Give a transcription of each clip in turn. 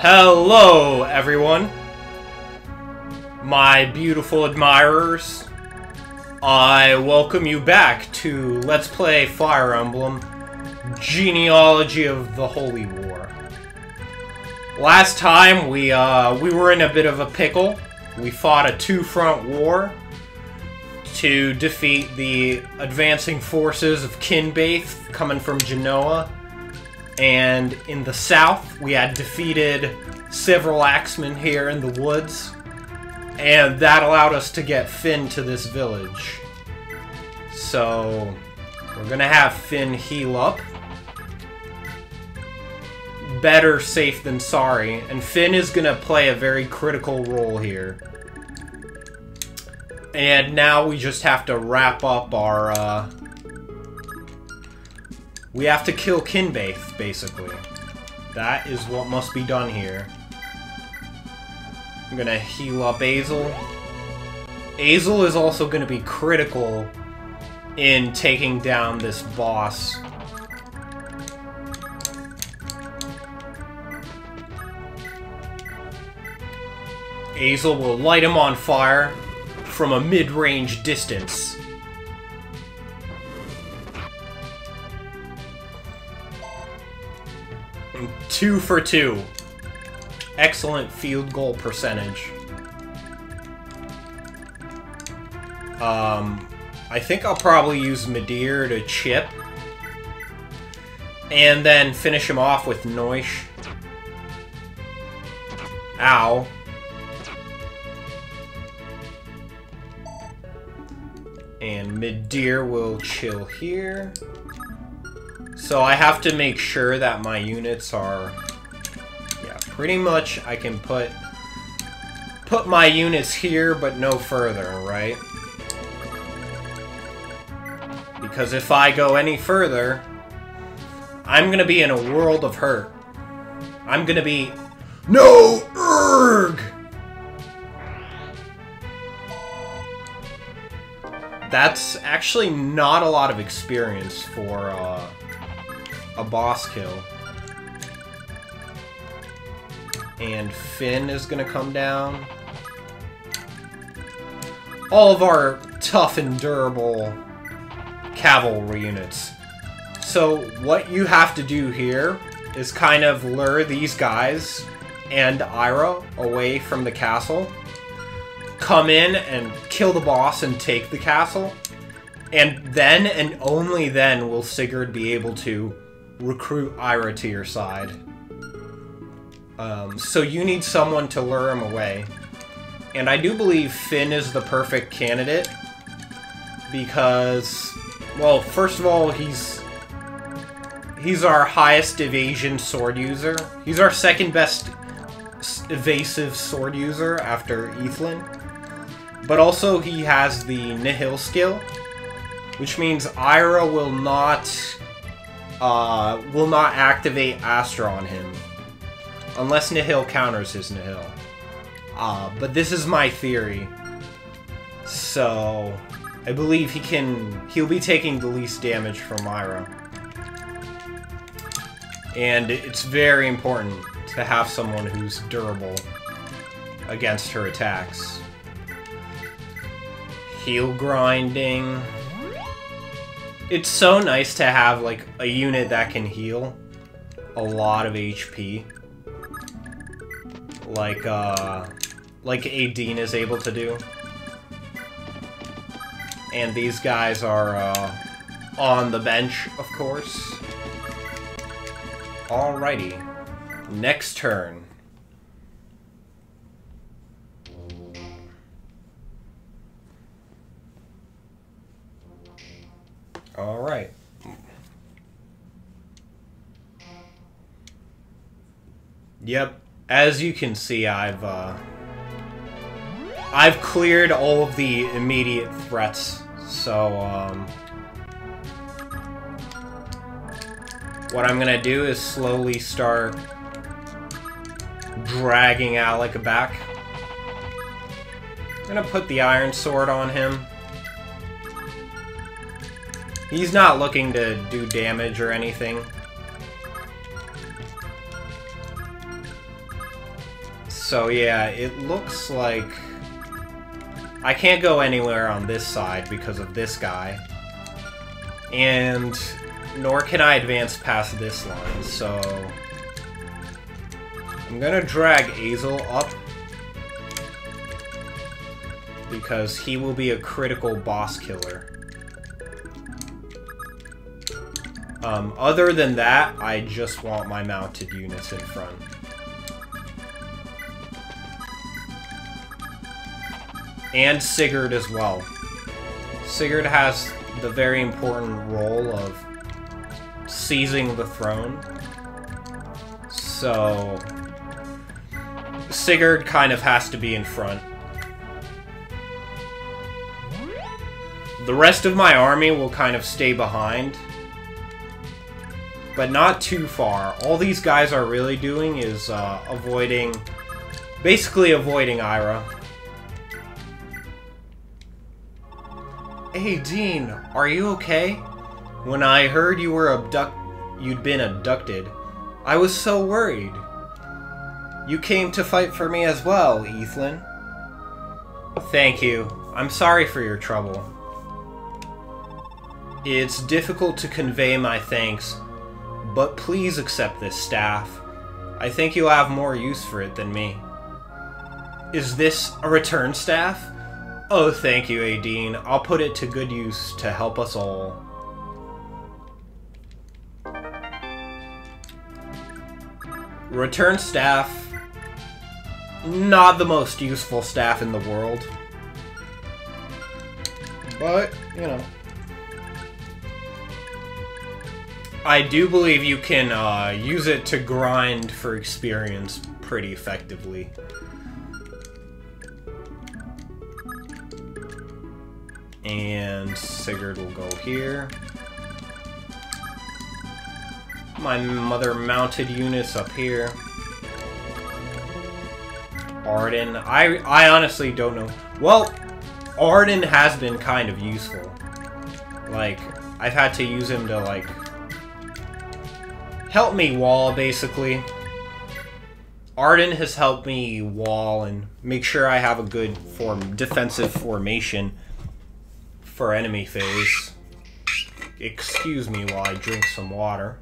Hello, everyone. My beautiful admirers. I welcome you back to Let's Play Fire Emblem, Genealogy of the Holy War. Last time, we were in a bit of a pickle. We fought a two-front war to defeat the advancing forces of Kinbaith coming from Genoa. And in the south, we had defeated several axemen here in the woods. And that allowed us to get Finn to this village. So, we're gonna have Finn heal up. Better safe than sorry. And Finn is gonna play a very critical role here. And now we just have to wrap up our, we have to kill Kinbaith, basically. That is what must be done here. I'm gonna heal up Azel. Azel is also gonna be critical in taking down this boss. Azel will light him on fire from a mid-range distance. And 2 for 2. Excellent field goal percentage. I think I'll probably use Midir to chip. And then finish him off with Noish. Ow. And Midir will chill here. So I have to make sure that my units are... Yeah, pretty much I can put my units here, but no further, right? Because if I go any further, I'm gonna be in a world of hurt. I'm gonna be... No! Urgh! That's actually not a lot of experience for a boss kill. And Finn is gonna come down. All of our tough and durable cavalry units. So what you have to do here is kind of lure these guys and Ayra away from the castle. Come in and kill the boss and take the castle. And then, and only then, will Sigurd be able to recruit Ayra to your side. So you need someone to lure him away. And I do believe Finn is the perfect candidate. Because, well, first of all, he's our highest evasion sword user. He's our second best evasive sword user after Ethlin. But also he has the Nihil skill, which means Ayra will not activate Astra on him unless Nihil counters his Nihil. But this is my theory, so I believe he'll be taking the least damage from Ayra, and it's very important to have someone who's durable against her attacks. Heal grinding. It's so nice to have, like, a unit that can heal a lot of HP. Like Adine is able to do. And these guys are, on the bench, of course. Alrighty. Next turn. Alright. Yep, as you can see, I've cleared all of the immediate threats, so, what I'm gonna do is slowly start dragging Alec back. I'm gonna put the Iron Sword on him. He's not looking to do damage or anything. So yeah, it looks like I can't go anywhere on this side because of this guy. And nor can I advance past this line, so I'm gonna drag Azel up because he will be a critical boss killer. Other than that, I just want my mounted units in front. And Sigurd as well. Sigurd has the very important role of seizing the throne. So Sigurd kind of has to be in front. The rest of my army will kind of stay behind, but not too far. All these guys are really doing is basically avoiding Ayra. Hey Dean, are you okay? When I heard you were you'd been abducted, I was so worried. You came to fight for me as well, Ethan. Thank you. I'm sorry for your trouble. It's difficult to convey my thanks, but please accept this staff. I think you'll have more use for it than me. Is this a return staff? Oh, thank you, Adine. I'll put it to good use to help us all. Return staff. Not the most useful staff in the world. But, you know. I do believe you can use it to grind for experience pretty effectively. And Sigurd will go here. My mother mounted units up here. Arden. I honestly don't know. Well, Arden has been kind of useful. Like, I've had to use him to, like, help me wall, basically. Arden has helped me wall and make sure I have a good defensive formation for enemy phase. Excuse me while I drink some water.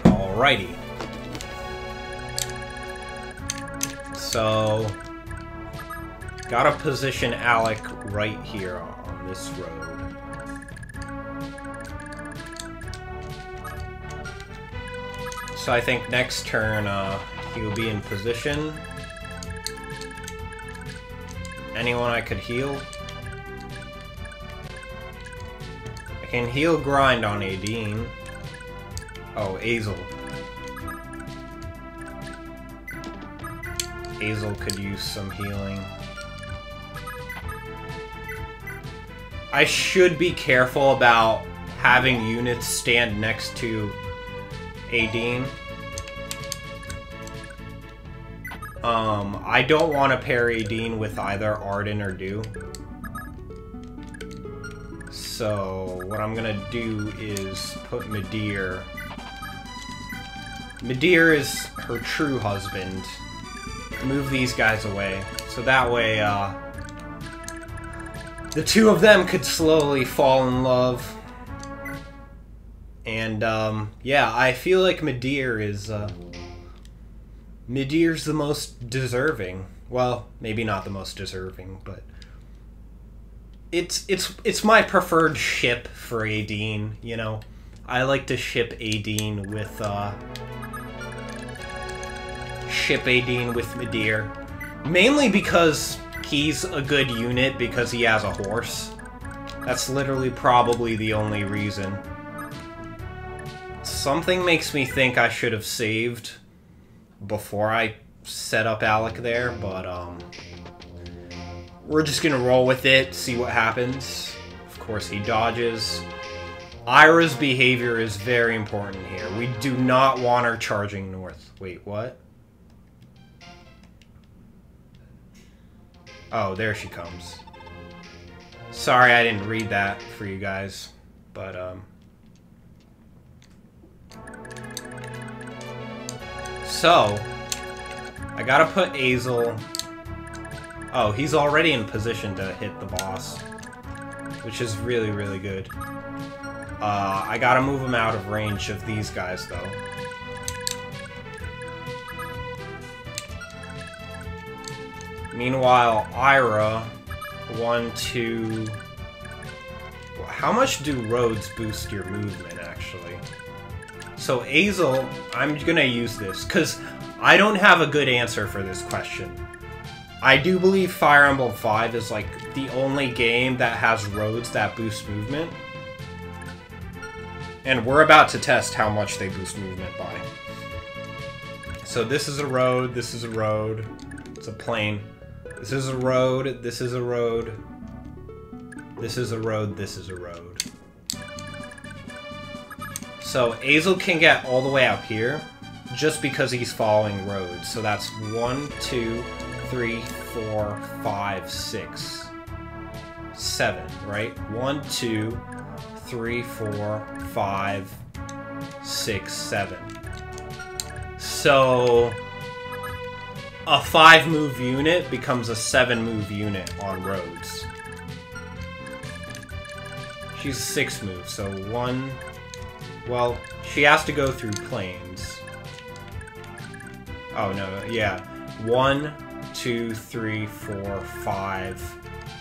Alrighty. So, gotta position Alec right here on this road. So I think next turn, he'll be in position. Anyone I could heal? I can heal grind on Adine. Oh, Azel. Azel could use some healing. I should be careful about having units stand next to Adine. I don't want to pair Adine with either Arden or Dew. So, what I'm gonna do is put Midir. Midir is her true husband. Move these guys away. So that way, the two of them could slowly fall in love. And, yeah, I feel like Midir is, Midir's the most deserving. Well, maybe not the most deserving, but it's my preferred ship for Adine, you know. I like to ship Adine with Midir. Mainly because he's a good unit because he has a horse. That's literally probably the only reason. Something makes me think I should have saved before I set up Alec there, but we're just gonna roll with it, see what happens. Of course he dodges. Ayra's behavior is very important here. We do not want her charging north. Wait, what? Oh, there she comes. Sorry I didn't read that for you guys, but So, I gotta put Azel... Oh, he's already in position to hit the boss, which is really, really good. I gotta move him out of range of these guys, though. Meanwhile, Ayra, 1, 2... How much do roads boost your movement, actually? So, Azel, I'm gonna use this, because I don't have a good answer for this question. I do believe Fire Emblem 5 is, like, the only game that has roads that boost movement. And we're about to test how much they boost movement by. So this is a road, this is a road, it's a plane. This is a road, this is a road, this is a road, this is a road. So Azel can get all the way up here just because he's following roads. So that's 1, 2, 3, 4, 5, 6, 7, right? 1, 2, 3, 4, 5, 6, 7. So a 5-move unit becomes a 7-move unit on roads. She's 6 moves, so 1... Well, she has to go through planes. Oh, no, yeah. 1, 2, 3, 4, 5,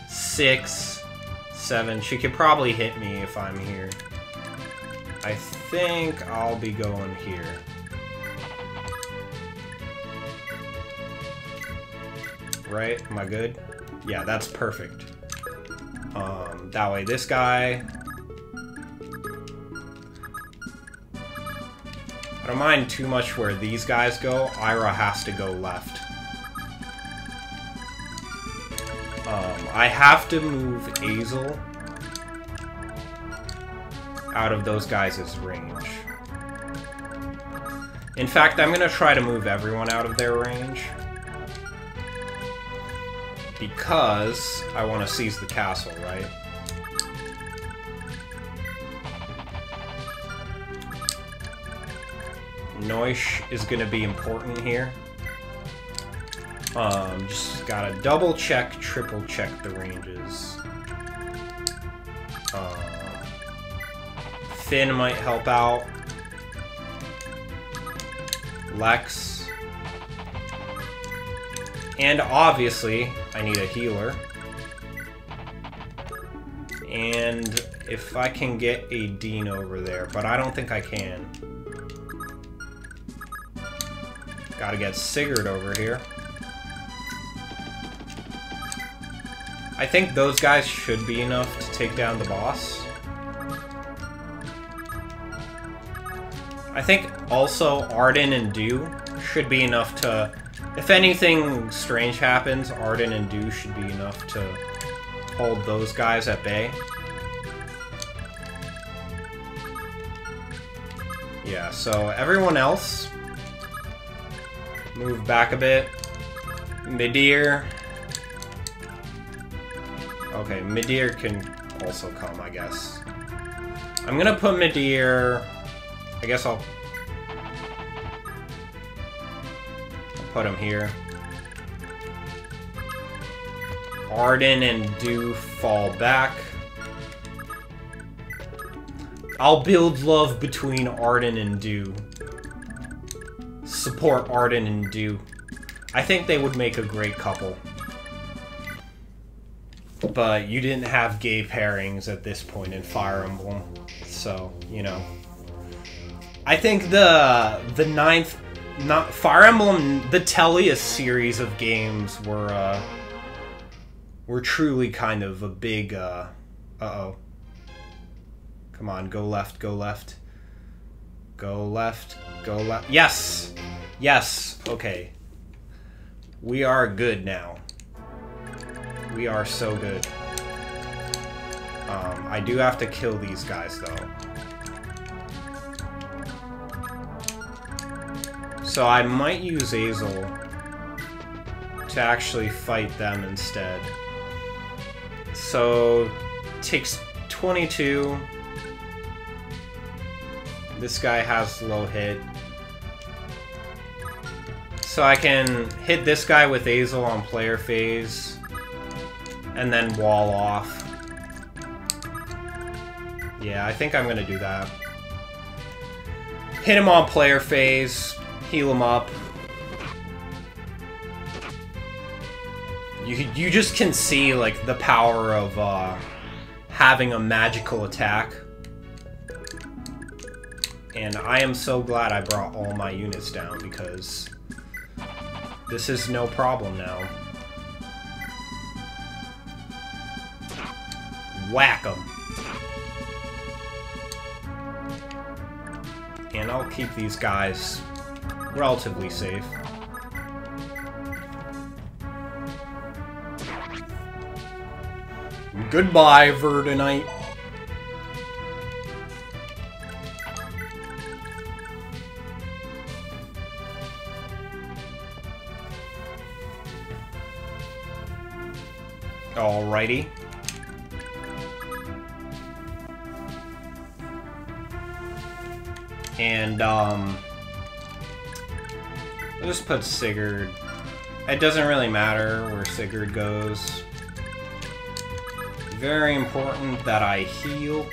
6, 7. She could probably hit me if I'm here. I think I'll be going here. Right? Am I good? Yeah, that's perfect. That way this guy... I don't mind too much where these guys go. Ayra has to go left. I have to move Azel out of those guys' range. In fact, I'm gonna try to move everyone out of their range. Because I want to seize the castle, right? Noish is going to be important here. Just gotta double check, triple check the ranges. Finn might help out. Lex. And obviously, I need a healer. And if I can get a Dean over there, but I don't think I can. Gotta get Sigurd over here. I think those guys should be enough to take down the boss. I think also Arden and Dew should be enough to... If anything strange happens, Arden and Dew should be enough to hold those guys at bay. Yeah, so everyone else... Move back a bit. Midir. Okay, Midir can also come, I guess. I'm gonna put Midir... I guess I'll put him here. Arden and Dew fall back. I'll build love between Arden and Dew. Support Arden and Dew. I think they would make a great couple. But you didn't have gay pairings at this point in Fire Emblem. So, you know. I think the ninth... Fire Emblem, the Tellius series of games were truly kind of a big, uh-oh. Come on, go left, go left. Go left, go left. Yes! Yes! Okay. We are good now. We are so good. I do have to kill these guys, though. So I might use Azel to actually fight them instead. So, takes 22. This guy has low hit. So I can hit this guy with Azel on player phase, and then wall off. Yeah, I think I'm gonna do that. Hit him on player phase, heal him up. You just can see, like, the power of having a magical attack. And I am so glad I brought all my units down, because this is no problem now. Whack 'em. And I'll keep these guys relatively safe. Goodbye, Verdonite. Alrighty. And, I'll just put Sigurd. It doesn't really matter where Sigurd goes. Very important that I heal.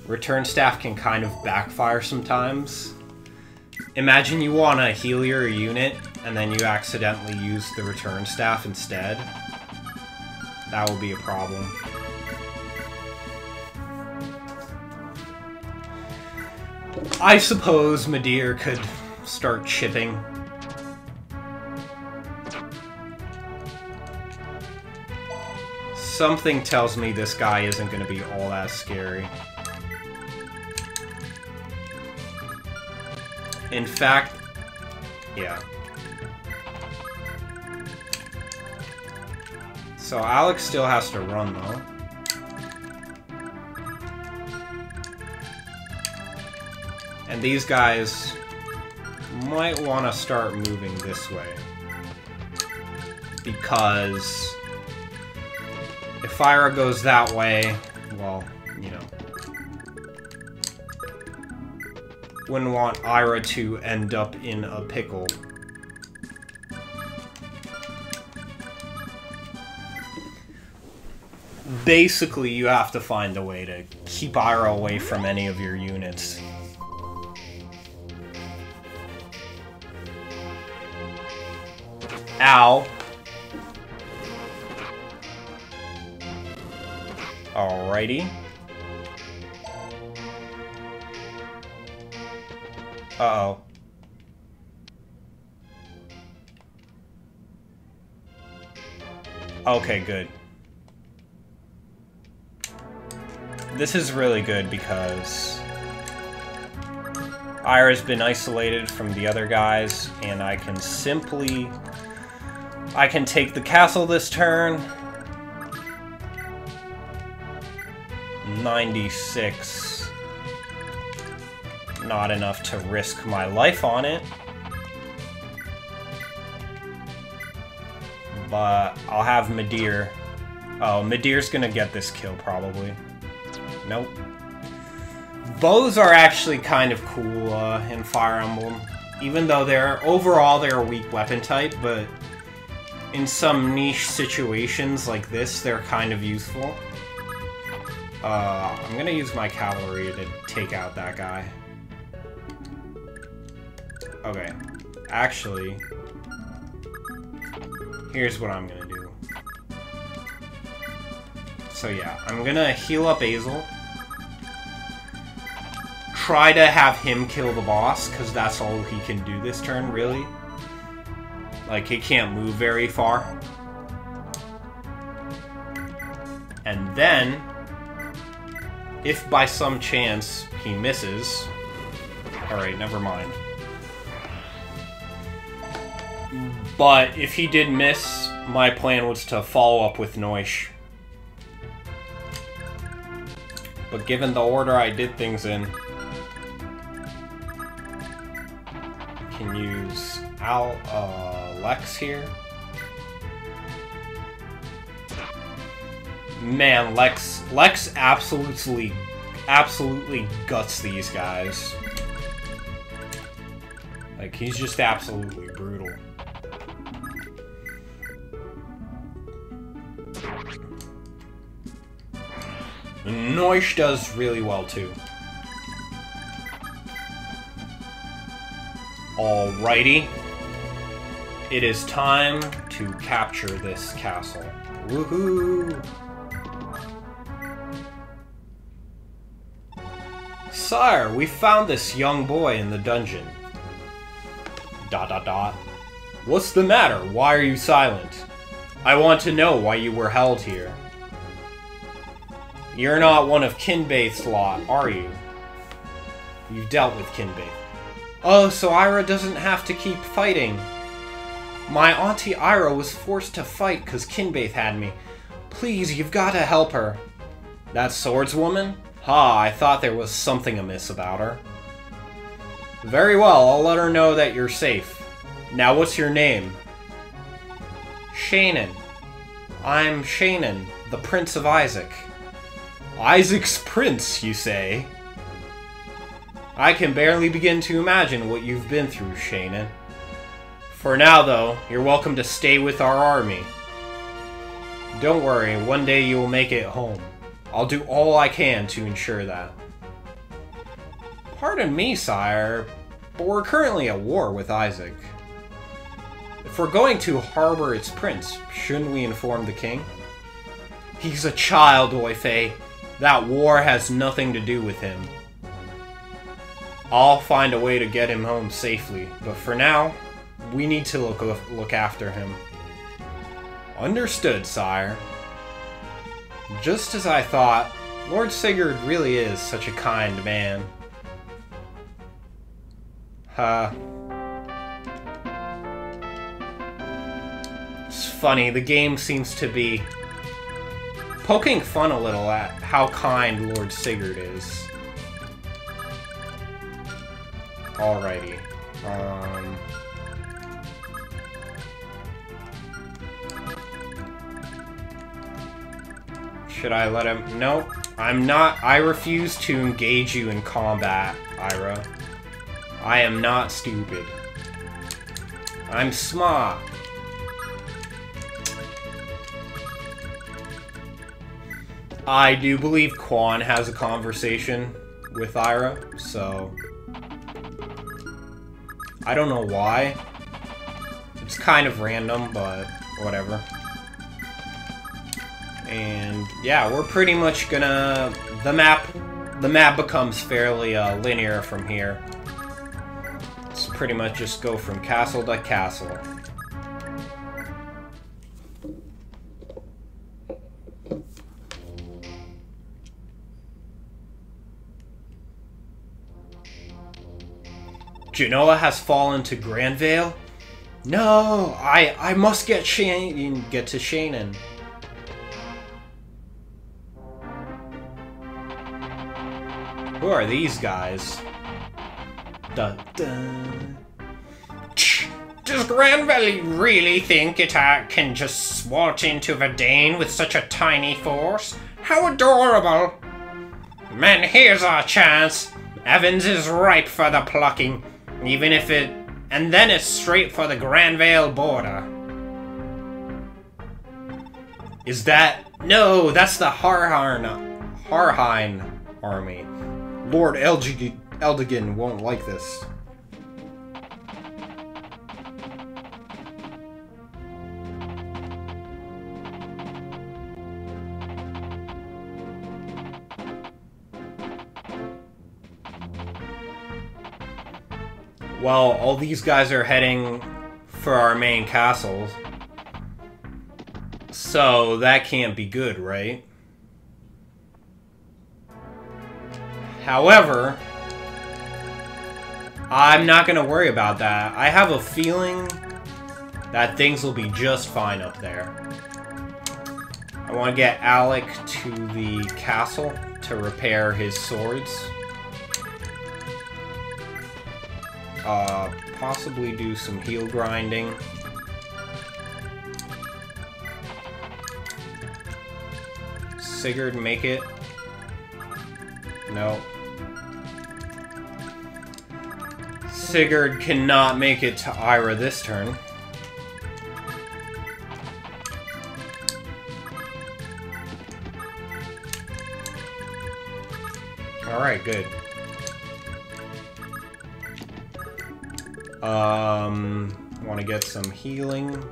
Return staff can kind of backfire sometimes. Imagine you want to heal your unit, and then you accidentally use the return staff instead. That will be a problem. I suppose Midir could start chipping. Something tells me this guy isn't going to be all that scary. In fact, yeah. So Alex still has to run, though. And these guys might want to start moving this way. Because if Ayra goes that way, well, you know. Wouldn't want Ayra to end up in a pickle. Basically, you have to find a way to keep Ayra away from any of your units. Ow. Alrighty. Uh-oh. Okay, good. This is really good because Ayra's been isolated from the other guys, and I can simply... I can take the castle this turn. 96. Not enough to risk my life on it. But I'll have Midir. Oh, Midir's gonna get this kill, probably. Nope. Bows are actually kind of cool in Fire Emblem. Even though overall they're a weak weapon type, but in some niche situations like this, they're kind of useful. I'm gonna use my cavalry to take out that guy. Okay. Actually, here's what I'm gonna do. So yeah, I'm gonna heal up Azel. Try to have him kill the boss, because that's all he can do this turn, really. Like, he can't move very far. And then, if by some chance he misses... Alright, never mind. But if he did miss, my plan was to follow up with Noish. But given the order I did things in... I can use Lex here. Man, Lex absolutely guts these guys. Like, he's just absolutely brutal. Noish does really well, too. Alrighty. It is time to capture this castle. Woohoo! Sire, we found this young boy in the dungeon. ... What's the matter? Why are you silent? I want to know why you were held here. You're not one of Kinbaith's lot, are you? You've dealt with Kinbaith. Oh, so Ayra doesn't have to keep fighting. My auntie Ayra was forced to fight because Kinbaith had me. Please, you've got to help her. That swordswoman? Ha, I thought there was something amiss about her. Very well, I'll let her know that you're safe. Now, what's your name? Shannon. I'm Shannon, the Prince of Isaac. Isaac's prince, you say? I can barely begin to imagine what you've been through, Shannon. For now, though, you're welcome to stay with our army. Don't worry, one day you will make it home. I'll do all I can to ensure that. Pardon me, sire, but we're currently at war with Isaac. If we're going to harbor its prince, shouldn't we inform the king? He's a child, Oife. That war has nothing to do with him. I'll find a way to get him home safely, but for now, we need to look after him. Understood, sire. Just as I thought, Lord Sigurd really is such a kind man. It's funny, the game seems to be poking fun a little at how kind Lord Sigurd is. Alrighty. Should I let him? No, I'm not. I refuse to engage you in combat, Ayra. I am not stupid. I'm smart. I do believe Quan has a conversation with Ayra, so I don't know why. It's kind of random, but whatever. And yeah, we're pretty much gonna... The map becomes fairly linear from here. It's pretty much just go from castle to castle. Genoa has fallen to Grandvale? No! I must get to Shannon. Who are these guys? Dun dun. Does Grandvale really think it can just swat into Verdane with such a tiny force? How adorable! Man, here's our chance. Evans is ripe for the plucking. Even if it... And then it's straight for the Grandvale border. Is that... No, that's the Harhain army. Lord Eldigan won't like this. Well, all these guys are heading for our main castles. So, that can't be good, right? However, I'm not going to worry about that. I have a feeling that things will be just fine up there. I want to get Alec to the castle to repair his swords. Possibly do some heal grinding. Sigurd make it? No. Sigurd cannot make it to Ayra this turn. Alright, good. Want to get some healing.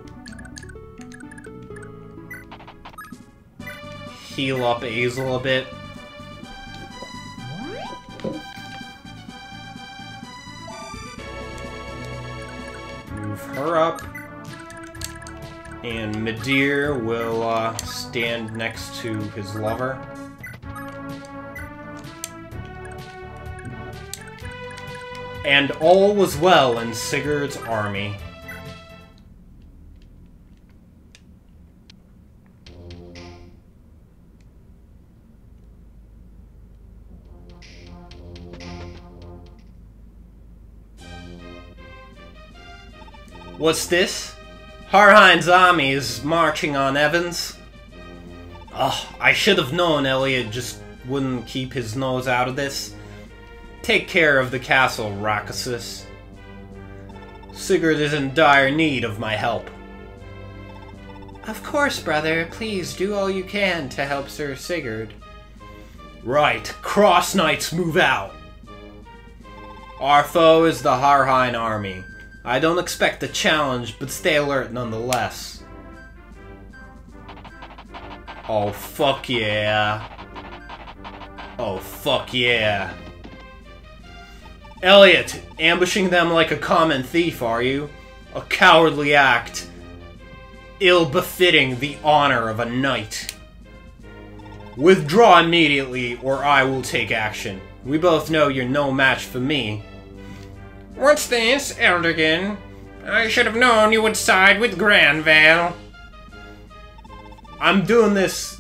Heal up Azel a bit. Move her up. And Midir will stand next to his lover. And all was well in Sigurd's army. What's this? Harhein's army is marching on Evans. Ugh, I should have known Elliot just wouldn't keep his nose out of this. Take care of the castle, Rakasus. Sigurd is in dire need of my help. Of course, brother. Please do all you can to help Sir Sigurd. Right. Cross Knights, move out. Our foe is the Harhein army. I don't expect a challenge, but stay alert nonetheless. Oh, fuck yeah. Oh, fuck yeah. Elliot, ambushing them like a common thief, are you? A cowardly act. Ill-befitting the honor of a knight. Withdraw immediately, or I will take action. We both know you're no match for me. What's this, Eldigan? I should have known you would side with Granvale. I'm doing this.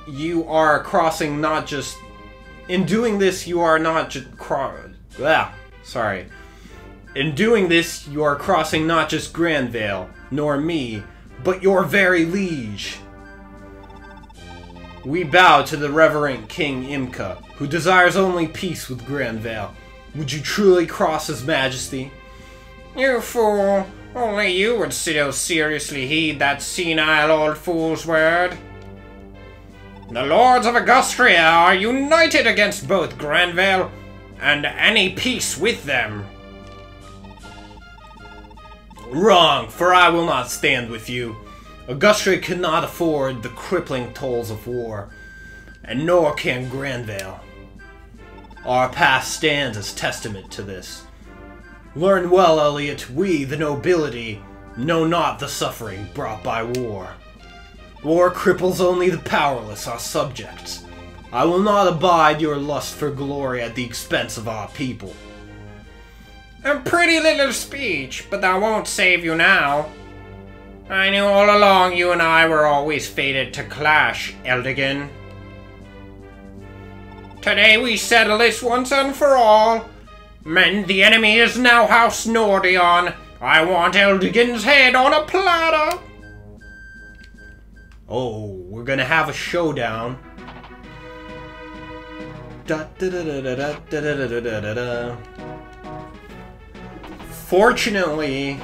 You are crossing not just... In doing this, you are not just... Sorry. In doing this, you are crossing not just Granvale, nor me, but your very liege. We bow to the reverend King Imka, who desires only peace with Granvale. Would you truly cross his majesty? You fool! Only you would so seriously heed that senile old fool's word. The lords of Augustria are united against both Granvale and any peace with them. Wrong, for I will not stand with you. Augustria cannot afford the crippling tolls of war, and nor can Granvale. Our past stands as testament to this. Learn well, Elliot, we, the nobility, know not the suffering brought by war. War cripples only the powerless, our subjects. I will not abide your lust for glory at the expense of our people. A pretty little speech, but that won't save you now. I knew all along you and I were always fated to clash, Eldigan. Today we settle this once and for all. Men, the enemy is now House Nordion. I want Eldigan's head on a platter. Oh, we're gonna have a showdown. Fortunately,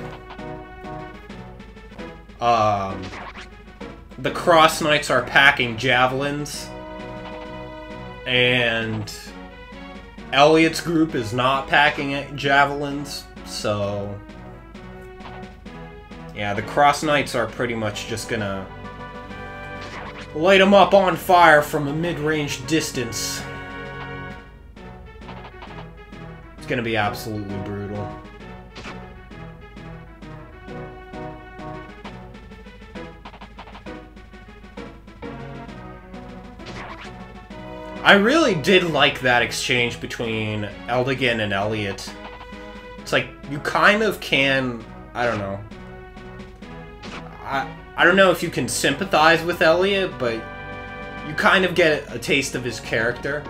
the Cross Knights are packing javelins, and Elliot's group is not packing javelins, so yeah, the Cross Knights are pretty much just gonna light them up on fire from a mid-range distance. It's gonna be absolutely brutal. I really did like that exchange between Eldigan and Elliot. It's like, you kind of can... I don't know. I don't know if you can sympathize with Elliot, but you kind of get a taste of his character.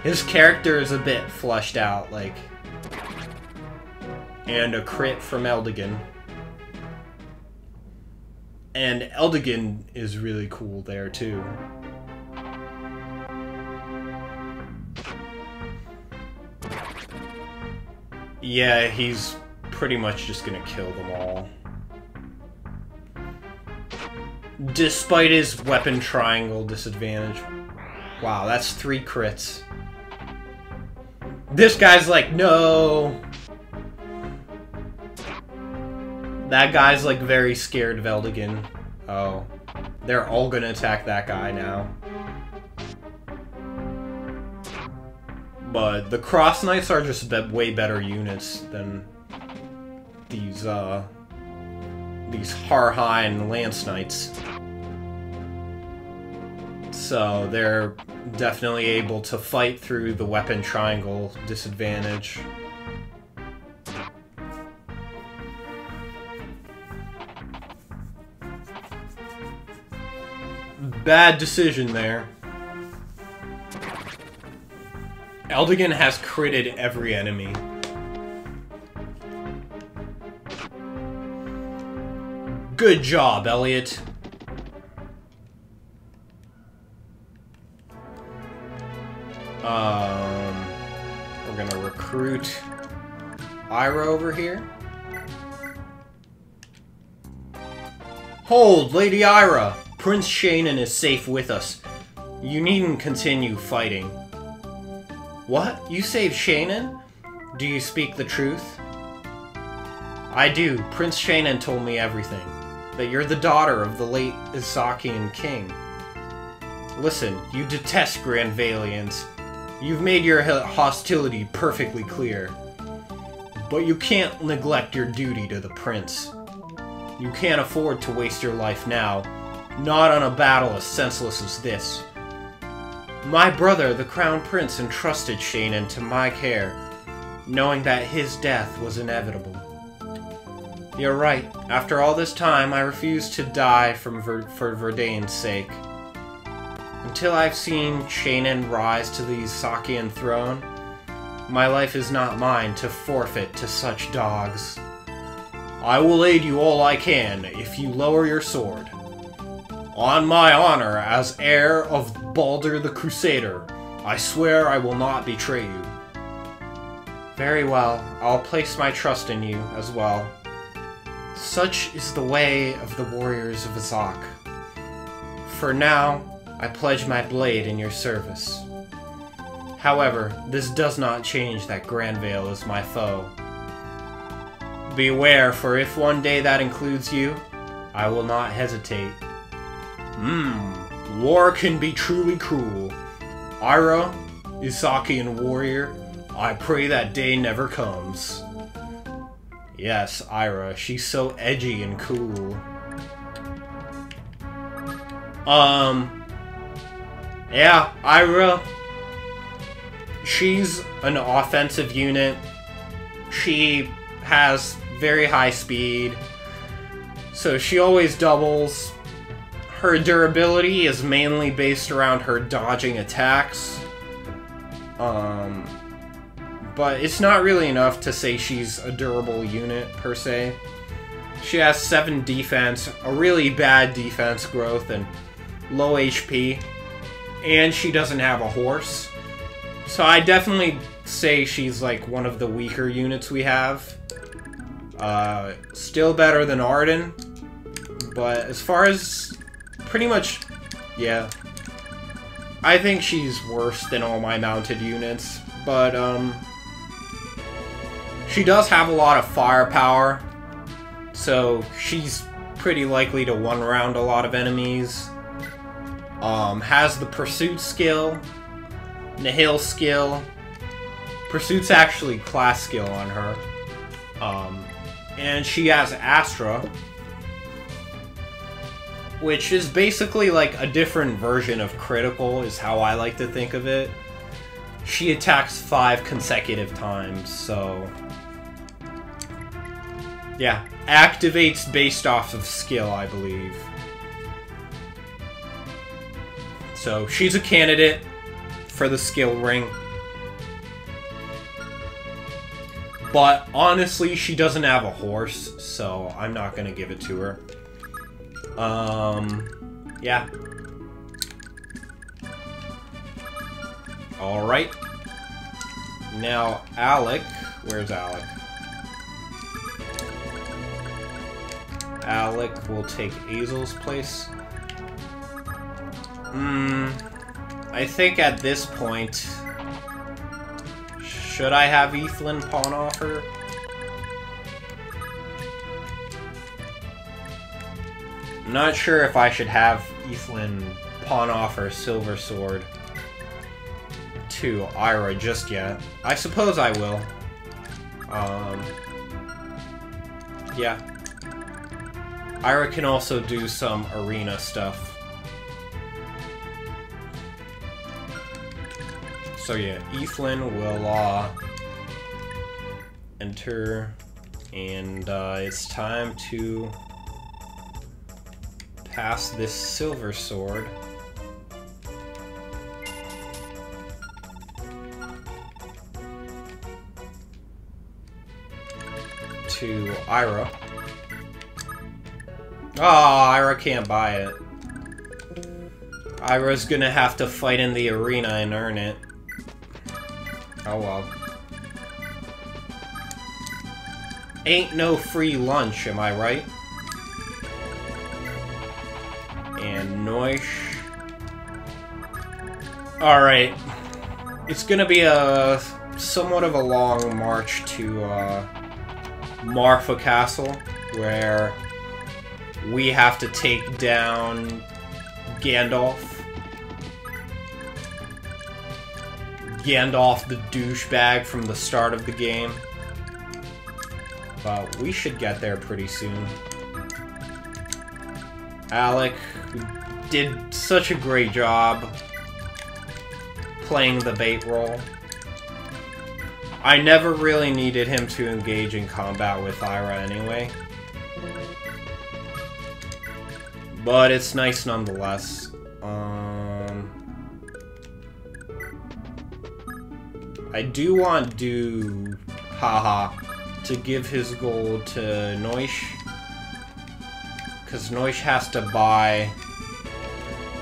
His character is a bit fleshed out, like... And a crit from Eldigan. And Eldigan is really cool there, too. Yeah, he's pretty much just gonna kill them all. Despite his weapon triangle disadvantage. Wow, that's 3 crits. This guy's like, no! That guy's like very scared of Eldigan. Oh. They're all gonna attack that guy now. But the Cross Knights are just way better units than these Harheim Lance Knights. So they're definitely able to fight through the weapon triangle disadvantage. Bad decision there. Eldigan has critted every enemy. Good job, Elliot. We're gonna recruit Ayra over here. Hold, Lady Ayra! Prince Shannon is safe with us. You needn't continue fighting. What? You saved Shannon? Do you speak the truth? I do. Prince Shannon told me everything. That you're the daughter of the late Isakian king. Listen, you detest Grand Valiants. You've made your hostility perfectly clear. But you can't neglect your duty to the prince. You can't afford to waste your life now, not on a battle as senseless as this. My brother, the Crown Prince, entrusted Shannon to my care, knowing that his death was inevitable. You're right. After all this time, I refuse to die for Verdane's sake. Until I've seen Shannon rise to the Isakian throne, my life is not mine to forfeit to such dogs. I will aid you all I can if you lower your sword. On my honor as heir of Baldur the Crusader, I swear I will not betray you. Very well, I'll place my trust in you as well. Such is the way of the warriors of Azak. For now, I pledge my blade in your service. However, this does not change that Granvale is my foe. Beware, for if one day that includes you, I will not hesitate. War can be truly cruel. Ayra, Isakian warrior, I pray that day never comes. Yes, Ayra, she's so edgy and cool. Yeah, Ayra, she's an offensive unit. She has very high speed, so she always doubles. Her durability is mainly based around her dodging attacks. But it's not really enough to say she's a durable unit, per se. She has 7 defense, a really bad defense growth, and low HP. And she doesn't have a horse. So I definitely say she's like one of the weaker units we have. Still better than Arden. But as far as... pretty much... yeah. I think she's worse than all my mounted units. But, she does have a lot of firepower, so she's pretty likely to one-round a lot of enemies. Has the Pursuit skill, Nihil skill. Pursuit's actually class skill on her. And she has Astra, which is basically like a different version of critical, is how I like to think of it. She attacks 5 consecutive times, so... yeah, activates based off of skill, I believe. So, she's a candidate for the skill ring. But, honestly, she doesn't have a horse, so I'm not gonna give it to her. Yeah. Alright. Now, Alec. Where's Alec? Alec will take Azel's place. I think at this point... Should I have Ethlyn pawn offer? I'm not sure if I should have Ethlyn pawn offer Silver Sword to Ayra just yet. I suppose I will. Yeah. Ayra can also do some arena stuff. So yeah, Ethlyn will enter, and it's time to pass this Silver Sword to Ayra. Oh, Ayra can't buy it. Ayra's gonna have to fight in the arena and earn it. Oh well. Ain't no free lunch, am I right? And Noish. Alright. It's gonna be a somewhat of a long march to Marfa Castle, where we have to take down Gandalf. Gandalf the douchebag from the start of the game. But we should get there pretty soon. Alec did such a great job playing the bait role. I never really needed him to engage in combat with Ayra anyway. But it's nice nonetheless. I do want to give his gold to Noish, because Noish has to buy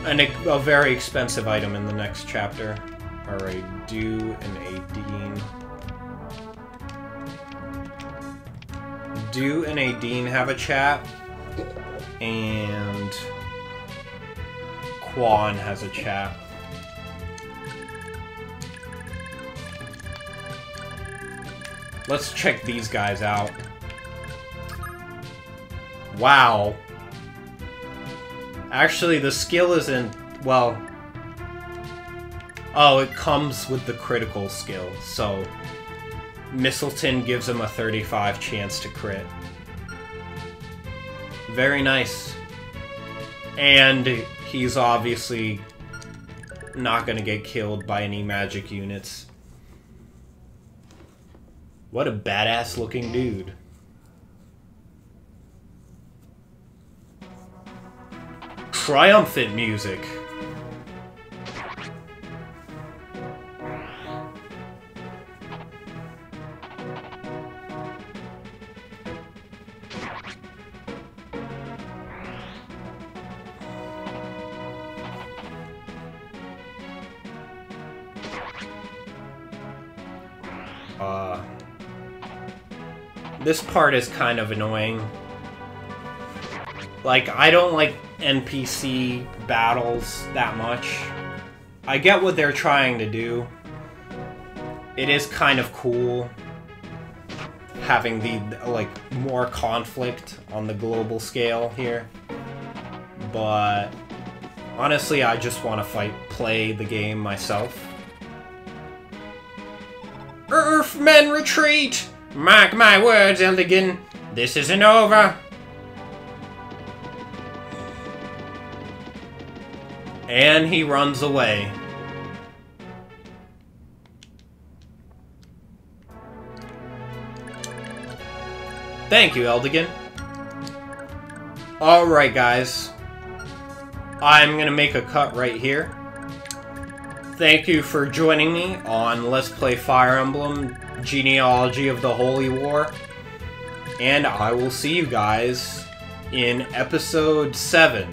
a very expensive item in the next chapter. Alright, Do and Adine. Do and Adine have a chat, and Quan has a chat. Let's check these guys out. Wow. Actually, the skill isn't... well... oh, it comes with the critical skill, so... Mistleton gives him a 35 chance to crit. Very nice. And he's obviously not gonna get killed by any magic units. What a badass looking dude. Triumphant music. This part is kind of annoying. Like, I don't like NPC battles that much. I get what they're trying to do. It is kind of cool having the, like, more conflict on the global scale here. But honestly, I just want to play the game myself. Earthmen retreat! Mark my words, Eldigan. This isn't over. And he runs away. Thank you, Eldigan. Alright, guys. I'm gonna make a cut right here. Thank you for joining me on Let's Play Fire Emblem Genealogy of the Holy War. And I will see you guys in Episode 7.